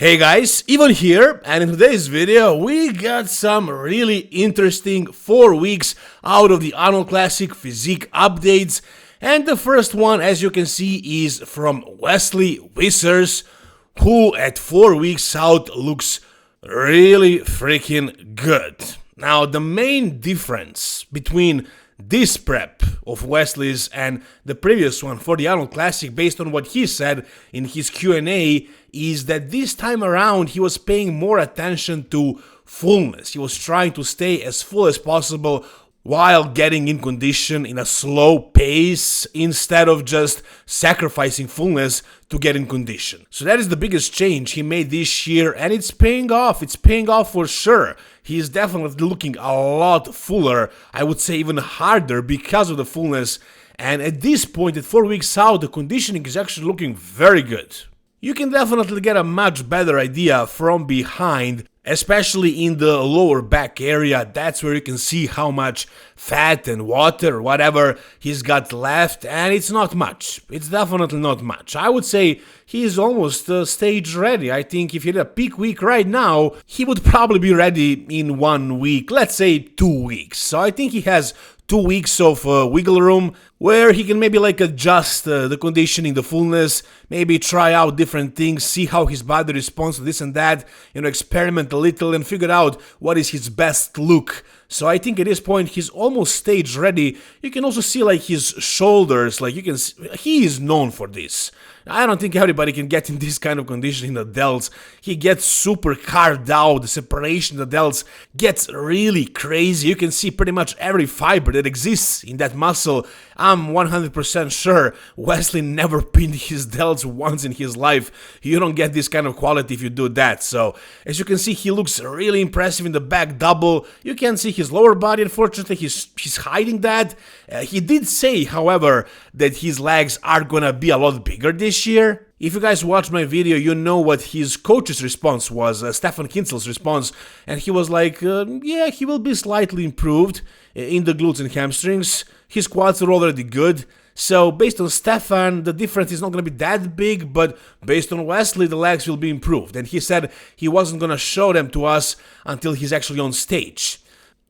Hey guys, Ivan here, and in today's video we got some really interesting 4 weeks out of the Arnold Classic physique updates, and the first one, as you can see, is from Wesley Vissers, who at 4 weeks out looks really freaking good. Now, the main difference between this prep of Wesley's and the previous one for the Arnold Classic, based on what he said in his Q&A, is that this time around he was paying more attention to fullness. He was trying to stay as full as possible while getting in condition in a slow pace instead of just sacrificing fullness to get in condition. So that is the biggest change he made this year, and it's paying off. It's paying off for sure. He is definitely looking a lot fuller, I would say even harder because of the fullness, and at this point, at 4 weeks out, the conditioning is actually looking very good. You can definitely get a much better idea from behind, especially in the lower back area. That's where you can see how much fat and water or whatever he's got left, and it's not much. It's definitely not much. I would say he's almost stage ready. I think if he had a peak week right now, he would probably be ready in 1 week, let's say 2 weeks. So I think he has 2 weeks of wiggle room where he can maybe adjust the conditioning, the fullness, maybe try out different things, see how his body responds to this and that, experiment a little and figure out what is his best look. So I think at this point he's almost stage ready. You can also see his shoulders, you can see, he is known for this. I don't think everybody can get in this kind of condition in the delts. He gets super carved out, the separation of the delts gets really crazy. You can see pretty much every fiber that exists in that muscle. I'm 100% sure Wesley never pinned his delts once in his life. You don't get this kind of quality if you do that. So as you can see, he looks really impressive in the back double. You can see his lower body. Unfortunately, he's hiding that. He did say, however, that his legs are gonna be a lot bigger this year. If you guys watched my video, you know what his coach's response was, Stefan Kinzel's response, and he was like, yeah, he will be slightly improved in the glutes and hamstrings. His quads are already good. So based on Stefan, the difference is not going to be that big, but based on Wesley, the legs will be improved. And he said he wasn't going to show them to us until he's actually on stage.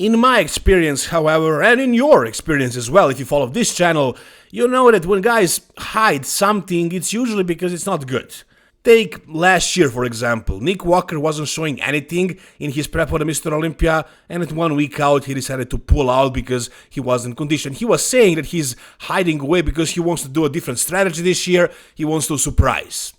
In my experience, however, and in your experience as well, if you follow this channel, you know that when guys hide something, it's usually because it's not good. Take last year, for example. Nick Walker wasn't showing anything in his prep for the Mr. Olympia, and at 1 week out, he decided to pull out because he wasn't conditioned. He was saying that he's hiding away because he wants to do a different strategy this year. He wants to surprise.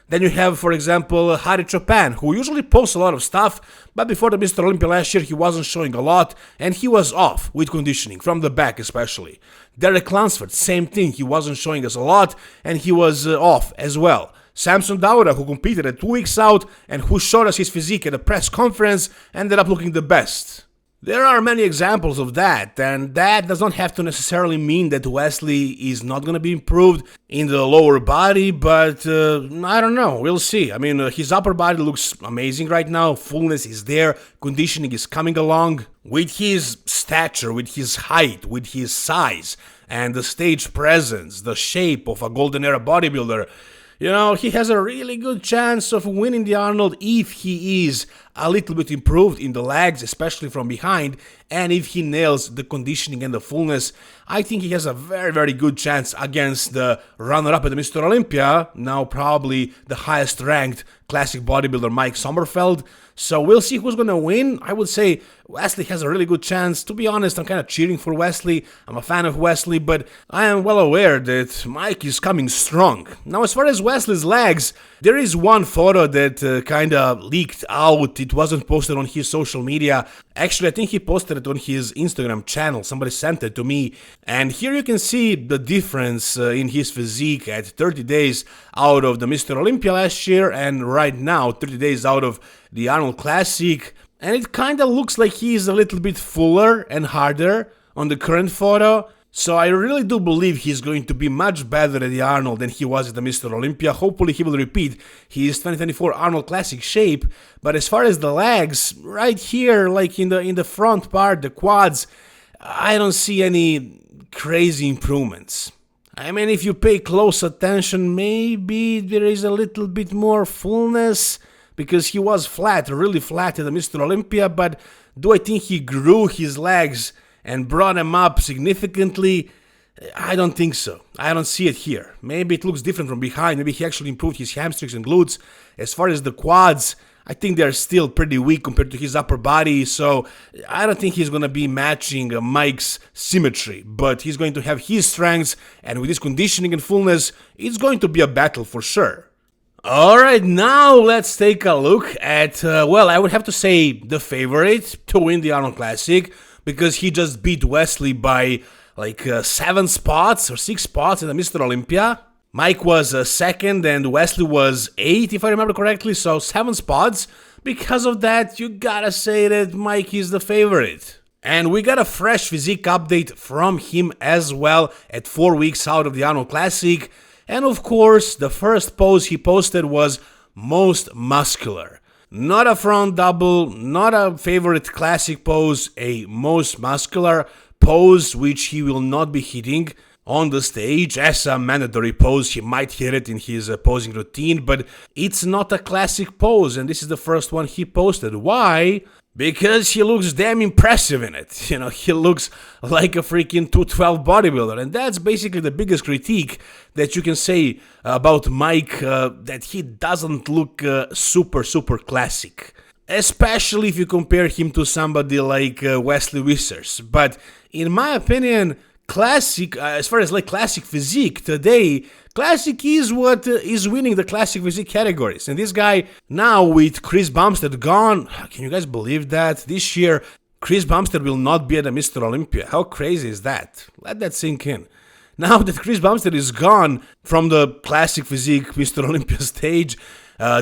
Then you have, for example, Harry Chopin, who usually posts a lot of stuff, but before the Mr. Olympia last year, he wasn't showing a lot, and he was off with conditioning, from the back especially. Derek Lunsford, same thing, he wasn't showing us a lot, and he was off as well. Samson Daura, who competed at 2 weeks out, and who showed us his physique at a press conference, ended up looking the best. There are many examples of that, and that does not have to necessarily mean that Wesley is not going to be improved in the lower body, but I don't know, we'll see. I mean, his upper body looks amazing right now, fullness is there, conditioning is coming along. With his stature, with his height, with his size, and the stage presence, the shape of a golden era bodybuilder, he has a really good chance of winning the Arnold if he is a little bit improved in the legs, especially from behind, and if he nails the conditioning and the fullness. I think he has a very, very good chance against the runner-up at the Mr. Olympia, now probably the highest ranked classic bodybuilder Mike Sommerfeld. So we'll see who's going to win. I would say Wesley has a really good chance. To be honest, I'm kind of cheering for Wesley. I'm a fan of Wesley, but I am well aware that Mike is coming strong. Now, as far as Wesley's legs, there is one photo that kind of leaked out. It wasn't posted on his social media. Actually, I think he posted it on his Instagram channel. Somebody sent it to me. And here you can see the difference in his physique at 30 days out of the Mr. Olympia last year and right now 30 days out of the Arnold Classic. And it kind of looks like he's a little bit fuller and harder on the current photo. So I really do believe he's going to be much better at the Arnold than he was at the Mr. Olympia. Hopefully he will repeat his 2024 Arnold Classic shape. But as far as the legs, right here, in the front part, the quads, I don't see any crazy improvements. I mean, if you pay close attention, maybe there is a little bit more fullness, because he was flat, really flat at the Mr. Olympia, but do I think he grew his legs and brought them up significantly? I don't think so. I don't see it here. Maybe it looks different from behind. Maybe he actually improved his hamstrings and glutes. As far as the quads, I think they're still pretty weak compared to his upper body, so I don't think he's going to be matching Mike's symmetry, but he's going to have his strengths, and with his conditioning and fullness, it's going to be a battle for sure. Alright, now let's take a look at, well, I would have to say the favorite to win the Arnold Classic, because he just beat Wesley by like 7 spots or 6 spots in the Mr. Olympia. Mike was second and Wesley was 8, if I remember correctly, so 7 spots. Because of that, you gotta say that Mike is the favorite. And we got a fresh physique update from him as well at 4 weeks out of the Arnold Classic. And of course, the first pose he posted was most muscular. Not a front double, not a favorite classic pose, a most muscular pose which he will not be hitting on the stage as a mandatory pose. He might hit it in his posing routine, but it's not a classic pose, and this is the first one he posted. Why? Because he looks damn impressive in it. You know, he looks like a freaking 212 bodybuilder, and that's basically the biggest critique that you can say about Mike, that he doesn't look super classic. Especially if you compare him to somebody like Wesley Vissers. But in my opinion, classic, as far as like classic physique today, classic is what is winning the classic physique categories. And this guy now with Chris Bumstead gone, can you guys believe that? This year, Chris Bumstead will not be at the Mr. Olympia. How crazy is that? Let that sink in. Now that Chris Bumstead is gone from the classic physique Mr. Olympia stage,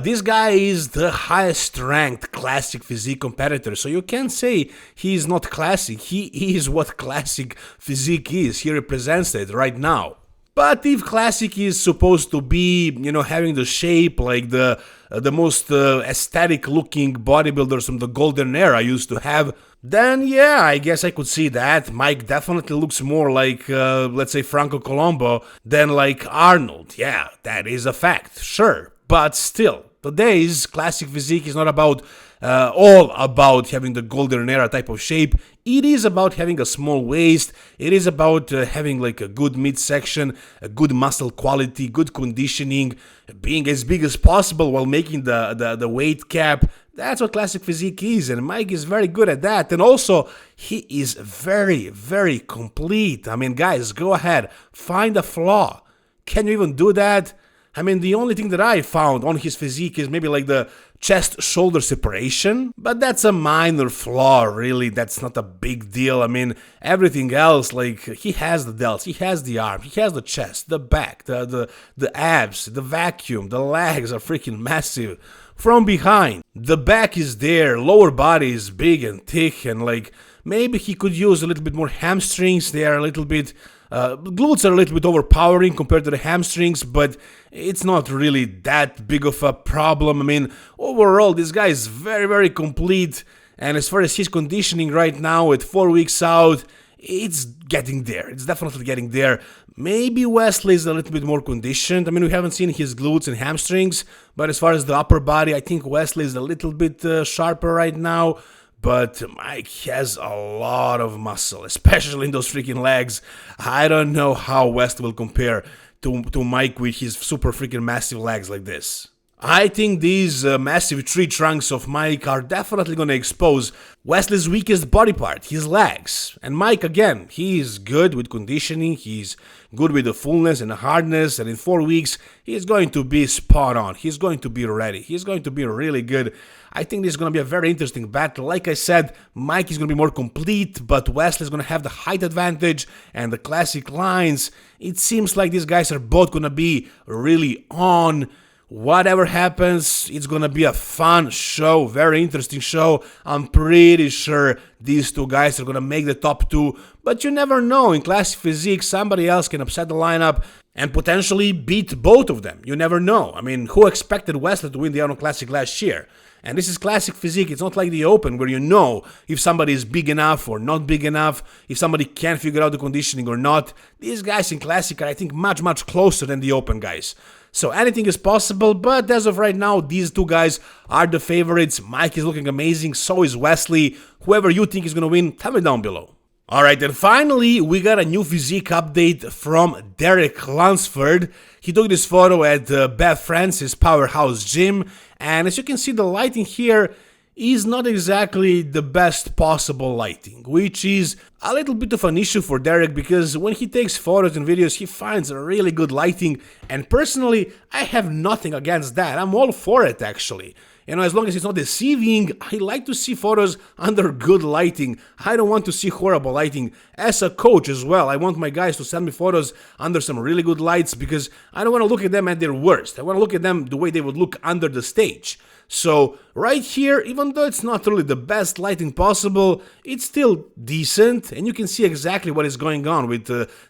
this guy is the highest ranked classic physique competitor, so you can't say he is not classic. He is what classic physique is. He represents it right now. But if classic is supposed to be, you know, having the shape like the most aesthetic looking bodybuilders from the golden era used to have, then yeah, I guess I could see that. Mike definitely looks more like, let's say, Franco Colombo than like Arnold. Yeah, that is a fact, sure. But still, today's classic physique is not about all about having the golden era type of shape. It is about having a small waist. It is about having like a good midsection, a good muscle quality, good conditioning, being as big as possible while making the weight cap. That's what classic physique is, and Mike is very good at that. And also, he is very complete. I mean, guys, go ahead, find a flaw. Can you even do that? I mean, the only thing that I found on his physique is maybe like the chest-shoulder separation, but that's a minor flaw, really. That's not a big deal. I mean, everything else, like, he has the delts, he has the arms, he has the chest, the back, the abs, the vacuum, the legs are freaking massive from behind. The back is there, lower body is big and thick, and like, maybe he could use a little bit more hamstrings. They are a little bit... glutes are a little bit overpowering compared to the hamstrings, but it's not really that big of a problem. I mean, overall, this guy is very complete, and as far as his conditioning right now at 4 weeks out, it's getting there. It's definitely getting there. Maybe Wesley is a little bit more conditioned. I mean, we haven't seen his glutes and hamstrings, but as far as the upper body, I think Wesley is a little bit sharper right now. But Mike has a lot of muscle, especially in those freaking legs. I don't know how West will compare to Mike with his super freaking massive legs like this. I think these massive tree trunks of Mike are definitely going to expose Wesley's weakest body part, his legs. And Mike, again, he is good with conditioning, he's good with the fullness and the hardness, and in 4 weeks, he's going to be spot on. He's going to be ready. He's going to be really good. I think this is going to be a very interesting battle. Like I said, Mike is going to be more complete, but Wesley is going to have the height advantage and the classic lines. It seems like these guys are both going to be really on. Whatever happens, it's gonna be a fun show, very interesting show. I'm pretty sure these two guys are gonna make the top 2, but you never know. In classic physique, somebody else can upset the lineup and potentially beat both of them. You never know. I mean, who expected Wesley to win the Arnold Classic last year? And this is classic physique. It's not like the Open where you know if somebody is big enough or not big enough, if somebody can figure out the conditioning or not. These guys in classic are, I think, much closer than the Open guys. So anything is possible, but as of right now, these two guys are the favorites. Mike is looking amazing, so is Wesley. Whoever you think is gonna win, tell me down below. Alright, and finally, we got a new physique update from Derek Lunsford. He took this photo at Beth Francis Powerhouse Gym, and as you can see, the lighting here is not exactly the best possible lighting, which is a little bit of an issue for Derek, because when he takes photos and videos, he finds a really good lighting, and personally, I have nothing against that. I'm all for it, actually. You know, as long as it's not deceiving, I like to see photos under good lighting. I don't want to see horrible lighting. As a coach as well, I want my guys to send me photos under some really good lights, because I don't want to look at them at their worst. I want to look at them the way they would look under the stage. So right here, even though it's not really the best lighting possible, it's still decent, and you can see exactly what is going on with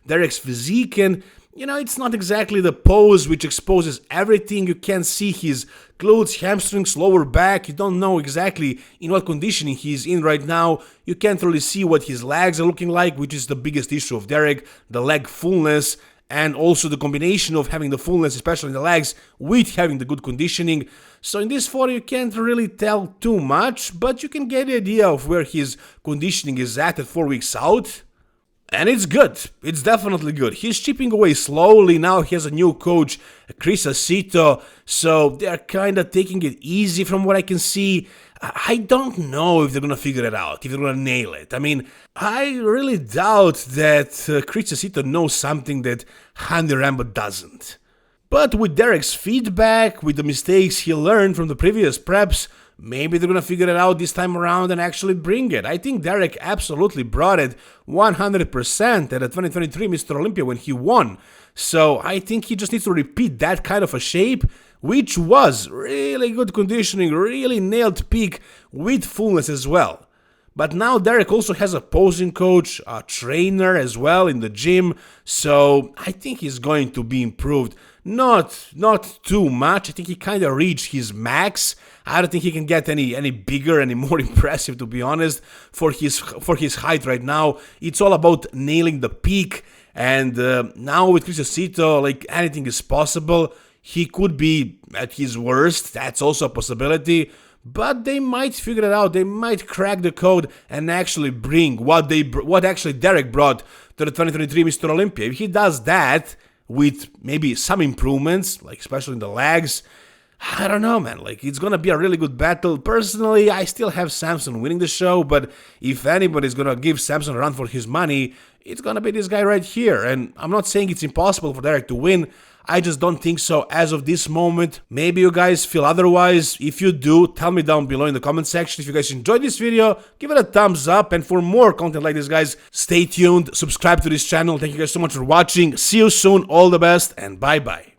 Derek's physique. And you know, it's not exactly the pose which exposes everything. You can't see his glutes, hamstrings, lower back. You don't know exactly in what conditioning he's in right now. You can't really see what his legs are looking like, which is the biggest issue of Derek, the leg fullness, and also the combination of having the fullness, especially in the legs, with having the good conditioning. So in this photo, you can't really tell too much, but you can get the idea of where his conditioning is at 4 weeks out. And it's good. It's definitely good. He's chipping away slowly. Now he has a new coach, Chris Acito, so they're kind of taking it easy from what I can see. I don't know if they're going to figure it out, if they're going to nail it. I mean, I really doubt that Chris Acito knows something that Handy Rambo doesn't. But with Derek's feedback, with the mistakes he learned from the previous preps, maybe they're gonna figure it out this time around and actually bring it. I think Derek absolutely brought it 100% at the 2023 Mr. Olympia when he won. So I think he just needs to repeat that kind of a shape, which was really good conditioning, really nailed peak with fullness as well. But now Derek also has a posing coach, a trainer as well in the gym, so I think he's going to be improved. Not too much. I think he kind of reached his max. I don't think he can get any bigger, any more impressive, to be honest, for his height right now. It's all about nailing the peak, and now with Chris Acito, like, anything is possible. He could be at his worst, that's also a possibility, but they might figure it out. They might crack the code and actually bring what actually Derek brought to the 2023 Mr. Olympia. If he does that, with maybe some improvements, like especially in the legs, I don't know, man. Like, it's gonna be a really good battle. Personally, I still have Samson winning the show, but if anybody's gonna give Samson a run for his money, it's gonna be this guy right here. And I'm not saying it's impossible for Derek to win. I just don't think so as of this moment. Maybe you guys feel otherwise. If you do, tell me down below in the comment section. If you guys enjoyed this video, give it a thumbs up. And for more content like this, guys, stay tuned, subscribe to this channel. Thank you guys so much for watching. See you soon, all the best, and bye-bye.